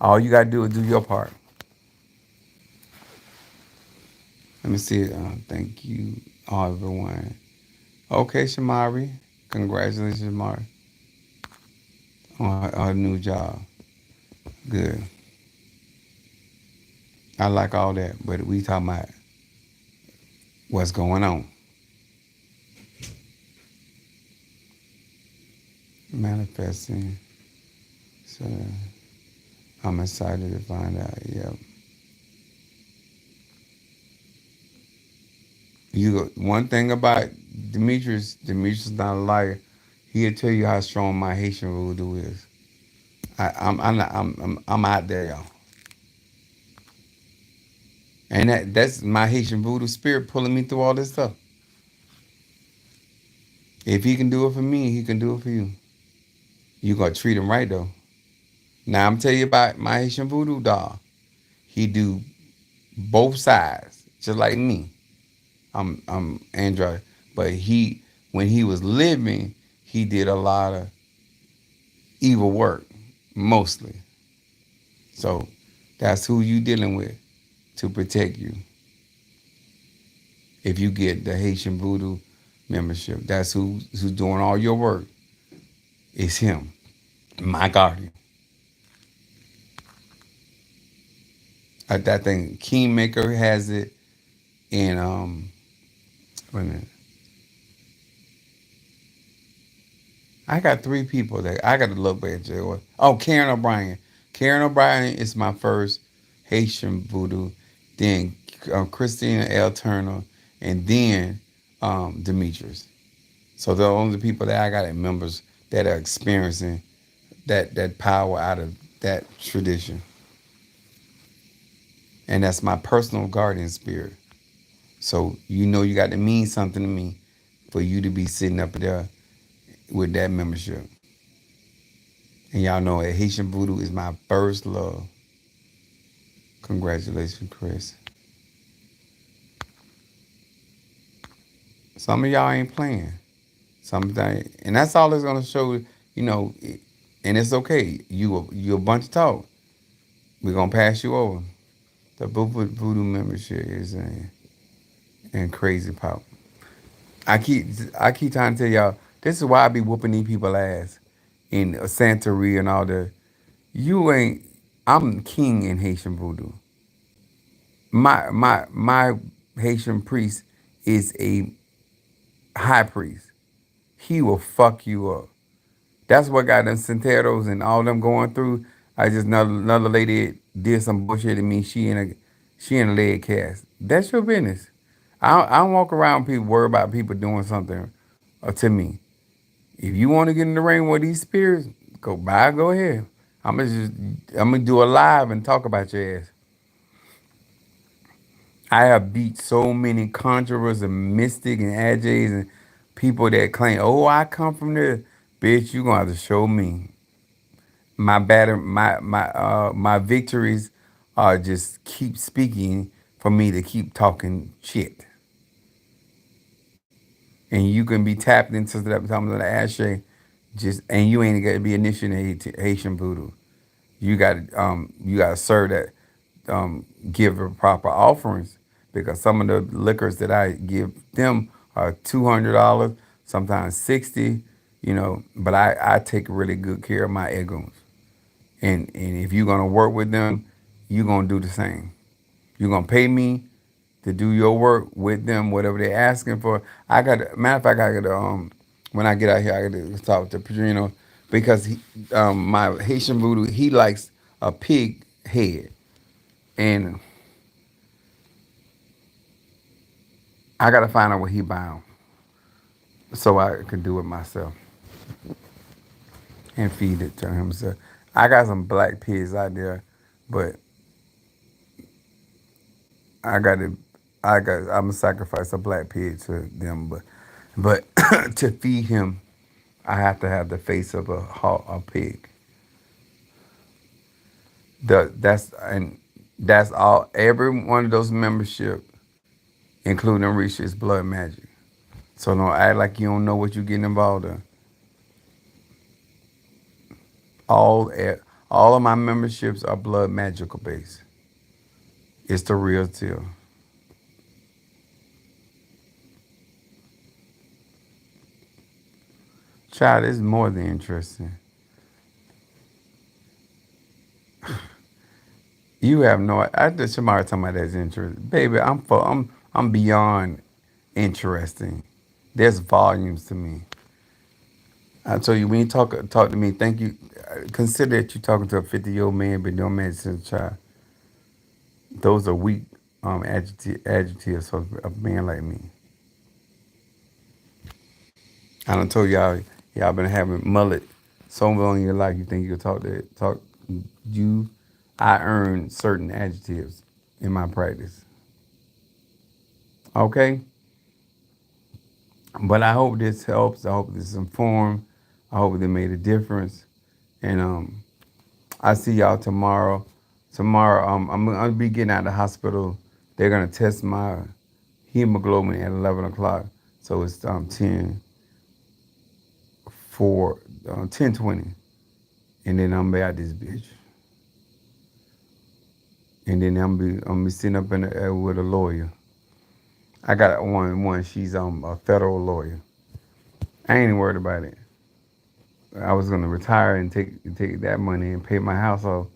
All you gotta do is do your part. Let me see. Thank you, everyone. Okay, Shamari. Congratulations, Shamari, on her new job. Good. I like all that, but we talking about what's going on. Manifesting. So I'm excited to find out. Yeah. One thing about Demetrius is not a liar. He'll tell you how strong my Haitian voodoo is. I'm not, I'm out there, y'all. And that's my Haitian voodoo spirit pulling me through all this stuff. If he can do it for me, he can do it for you. You gotta treat him right though. Now I'm telling you about my Haitian voodoo doll. He do both sides, just like me. I'm Android, but when he was living, he did a lot of evil work, mostly. So that's who you dealing with to protect you. If you get the Haitian voodoo membership, that's who's doing all your work. It's him, my guardian. That thing, Kingmaker has it, and wait a minute. I got three people that I got to look back at. Oh, Karen O'Brien. Karen O'Brien is my first Haitian voodoo. Then Christina L. Turner, and then Demetrius. So they're only people that I got as members that are experiencing that power out of that tradition, and that's my personal guardian spirit. So you know you got to mean something to me for you to be sitting up there with that membership. And y'all know that Haitian voodoo is my first love. Congratulations, Chris. Some of y'all ain't playing. Something, and that's all it's gonna show. You know, and it's okay. You a bunch of talk. We're gonna pass you over. The voodoo membership is in crazy power. I keep I keep trying to tell y'all. This is why I be whooping these people ass in Santeria and all that. You ain't. I'm king in Haitian voodoo. My Haitian priest is a high priest. He will fuck you up. That's what got them Centeros and all them going through. I just another lady did some bullshit to me. She in a leg cast. That's your business. I don't walk around people worry about people doing something to me. If you want to get in the ring with these spirits, go ahead. I'm gonna do a live and talk about your ass. I have beat so many conjurers and mystic and ajays and people that claim, oh, I come from there. Bitch, you gonna have to show me. My victories are just keep speaking for me to keep talking shit. And you can be tapped into some of the ashtray, just and you ain't got to be initiated to Haitian voodoo. You got to serve that, give the proper offerings because some of the liquors that I give them are $200, sometimes 60, but I take really good care of my egos. And if you're gonna work with them, you're gonna do the same. You're gonna pay me to do your work with them, whatever they're asking for. Matter of fact, I got to when I get out here, I got to talk to Pedrino because my Haitian voodoo, he likes a pig head, and I got to find out what he bound so I can do it myself and feed it to him. So I got some black pigs out there, but I got to, I'm gonna sacrifice a black pig to them, but to feed him, I have to have the face of a pig. That's all. Every one of those membership, including Risha, is blood magic. So don't act like you don't know what you're getting involved in. All eh, all of my memberships are blood magical based. It's the real deal. Child, it's more than interesting. You have no. I just somebody talking about that's interesting, baby. I'm beyond interesting. There's volumes to me. I told you when you talk to me, thank you. Consider that you're talking to a 50-year-old man, been doing medicine since a child. Those are weak adjectives of a man like me. I done told y'all been having mullet so long in your life. You think you could talk? You, I earn certain adjectives in my practice. Okay, but I hope this helps. I hope this informed. I hope it made a difference. And I see y'all tomorrow. Tomorrow, I'm gonna be getting out of the hospital. They're gonna test my hemoglobin at 11 o'clock. So it's 10:20, and then I'm be out this bitch. And then I'm be sitting up with a lawyer. I got one. She's a federal lawyer. I ain't even worried about it. I was gonna retire and take that money and pay my house off.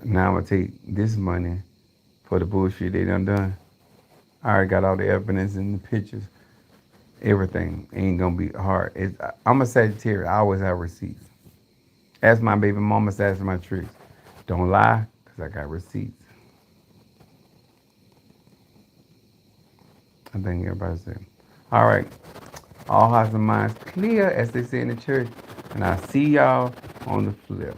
Now I'm gonna take this money for the bullshit they done. I already got all the evidence and the pictures. Everything ain't gonna be hard. I'm a Sagittarius. I always have receipts. Ask my baby mama, ask my tricks. Don't lie, cause I got receipts. I think everybody said. All right. All hearts and minds clear, as they say in the church. And I'll see y'all on the flip.